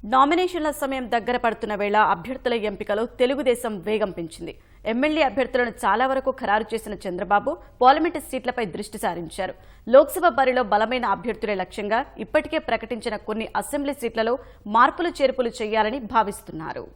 నామినేషన్ల సమయం దగ్గర పడుతున్న వేళ అభ్యర్థుల ఎంపికలో తెలుగుదేశం వేగం పెంచింది. ఎమ్మెల్యే అభ్యర్థులను చాలా వరకు ఖరారు చేసిన చంద్రబాబు పార్లమెంటు సీట్లపై దృష్టి సారించారు. లోక్సభ బరిలో బలమైన అభ్యర్థులే లక్ష్యంగా ఇప్పటికే ప్రకటించిన కొన్ని అసెంబ్లీ సీట్లలో మార్పులు చేర్పులు చేయాలని భావిస్తున్నారు.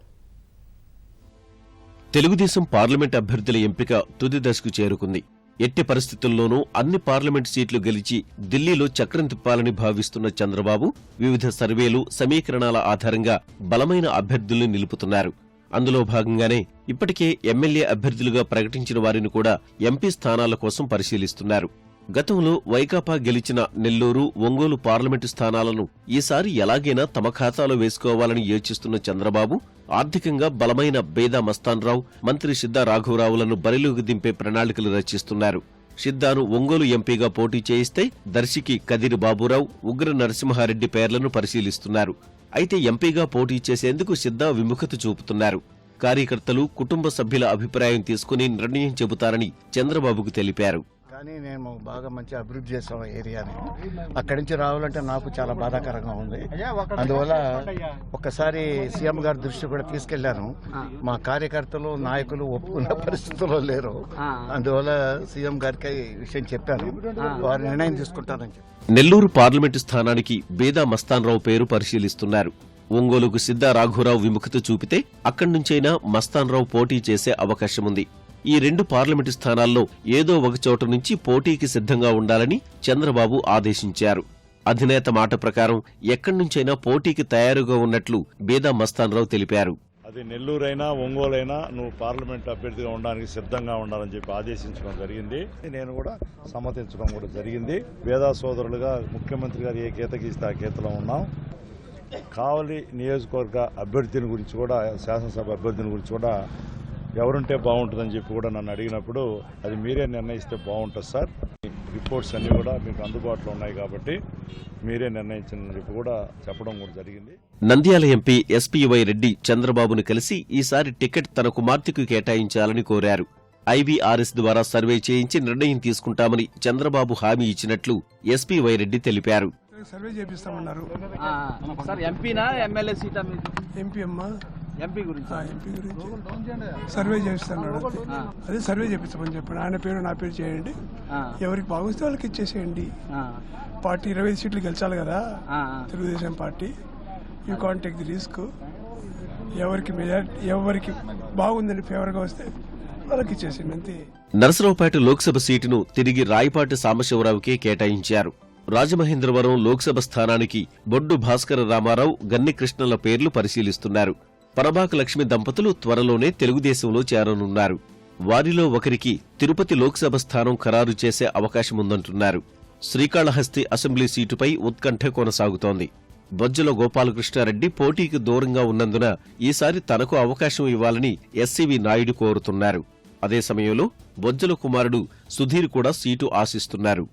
తెలుగుదేశం పార్లమెంట్ అభ్యర్థుల ఎంపిక తుది దశకు చేరుకుంది. ఎట్టి పరిస్థితుల్లోనూ అన్ని పార్లమెంటు సీట్లు గెలిచి ఢిల్లీలో చక్రం తిప్పాలని భావిస్తున్న చంద్రబాబు వివిధ సర్వేలు, సమీకరణాల ఆధారంగా బలమైన అభ్యర్థుల్ని నిలుపుతున్నారు. అందులో భాగంగానే ఇప్పటికే ఎమ్మెల్యే అభ్యర్థులుగా ప్రకటించిన వారిని కూడా ఎంపీ స్థానాల కోసం పరిశీలిస్తున్నారు. గతంలో వైకాపా గెలిచిన నెల్లూరు, ఒంగోలు పార్లమెంటు స్థానాలను ఈసారి ఎలాగైనా తమ ఖాతాలో వేసుకోవాలని యోచిస్తున్న చంద్రబాబు ఆర్థికంగా బలమైన బేదా మస్తాన్రావు, మంత్రి షిద్దా రాఘవరావులను బరిలోకి దింపే ప్రణాళికలు రచిస్తున్నారు. షిద్దాను ఒంగోలు ఎంపీగా పోటీ చేయిస్తే దర్శికి కదిరి బాబురావు, ఉగ్ర నరసింహారెడ్డి పేర్లను పరిశీలిస్తున్నారు. అయితే ఎంపీగా పోటీ చేసేందుకు షిద్దా విముఖత చూపుతున్నారు. కార్యకర్తలు, కుటుంబ సభ్యుల అభిప్రాయం తీసుకుని నిర్ణయం చెబుతారని చంద్రబాబుకు తెలిపారు. కానీ నేను బాగా మంచి అభివృద్ధి చేసాం ఏరియాని. అక్కడి నుంచి రావాలంటే నాకు చాలా బాధాకరంగా ఉంది. అందువల్ల ఒక్కసారి సీఎం గారి దృష్టి కూడా తీసుకెళ్లాను. మా కార్యకర్తలు, నాయకులు ఒప్పుకున్న పరిస్థితుల్లో లేరు. అందువల్ల సీఎం గారికి విషయం చెప్పాను. వారు నిర్ణయం తీసుకుంటారని చెప్పి. నెల్లూరు పార్లమెంటు స్థానానికి బేదా మస్తాన్రావు పేరు పరిశీలిస్తున్నారు. ఒంగోలుకు సిద్ధా రాఘవరావు విముఖత చూపితే అక్కడి నుంచైనా మస్తాన్రావు పోటీ చేసే అవకాశముంది. ఈ 2 పార్లమెంటు స్థానాల్లో ఏదో ఒక చోట నుంచి పోటీకి సిద్ధంగా ఉండాలని చంద్రబాబు ఆదేశించారు. అధినేత మాట ప్రకారం ఎక్కడి నుంచైనా పోటీకి తయారుగా ఉన్నట్లు బేదా మస్తాన్రావు తెలిపారు. అది నెల్లూరైనా, ఒంగోలైనా నువ్వు పార్లమెంట్ అభ్యర్థిగా ఉండడానికి సిద్ధంగా ఉండాలని చెప్పి ఆదేశించడం జరిగింది. నేను కూడా సమ్మతించడం కూడా జరిగింది. బేదా సోదరులుగా ముఖ్యమంత్రి గారు ఏ గీత గీస్తే ఆ గీతలో ఉన్నాం. కావలి నియోజకవర్గ అభ్యర్థిని గురించి కూడా, శాసనసభ అభ్యర్థిని గురించి కూడా ఎవరుంటే బాగుంటుందని చెప్పి కూడా నన్ను అడిగినప్పుడు అది మీరే నిర్ణయిస్తే బాగుంటుంది సార్. రిపోర్ట్స్ అన్నీ కూడా మీకు అందుబాటులో ఉన్నాయి కాబట్టి మీరే నిర్ణయించని చెప్పి కూడా చెప్పడం కూడా జరిగింది. నంద్యాల ఎంపీ ఎస్పీవై రెడ్డి చంద్రబాబును కలిసి ఈసారి టికెట్ తన కుమార్తెకు కేటాయించాలని కోరారు. ఐబీఆర్ఎస్ ద్వారా సర్వే చేయించి నిర్ణయం తీసుకుంటామని చంద్రబాబు హామీ ఇచ్చినట్లు ఎస్పీవై రెడ్డి తెలిపారు. సర్వే చేపిస్తామన్నారు. ఎంపీ గురించి సర్వే చేపిస్తున్నాడు. అదే సర్వే చేపిస్తామని చెప్పాడు. ఆయన పేరు, నా పేరు చేయండి, ఎవరికి బాగుస్తే వాళ్ళకి ఇచ్చేసేయండి. పార్టీ 25 సీట్లు గెలిచాలి కదా Telugu Desam party. You can't take the risk. ఎవరికి మెజారిటీ, ఎవరికి బాగుందని ఫేవర్గా వస్తే వాళ్ళకి ఇచ్చేసేయండి అంతే. నరసరావుపేట లోక్సభ సీటును తిరిగి రాయపాటి సాంబశివరావుకే కేటాయించారు. రాజమహేంద్రవరం లోక్సభ స్థానానికి బొడ్డు భాస్కర రామారావు, గన్ని కృష్ణల పేర్లు పరిశీలిస్తున్నారు. పరబాక లక్ష్మి దంపతులు త్వరలోనే తెలుగుదేశంలో చేరనున్నారు. వారిలో ఒకరికి తిరుపతి లోక్సభ స్థానం ఖరారు చేసే అవకాశముందంటున్నారు. శ్రీకాళహస్తి అసెంబ్లీ సీటుపై ఉత్కంఠ కొనసాగుతోంది. బొజ్జల గోపాలకృష్ణారెడ్డి పోటీకి దూరంగా ఉన్నందున ఈసారి తనకు అవకాశం ఇవ్వాలని ఎస్సీవీ నాయుడు కోరుతున్నారు. అదే సమయంలో బొజ్జల కుమారుడు సుధీర్ కూడా సీటు ఆశిస్తున్నారు.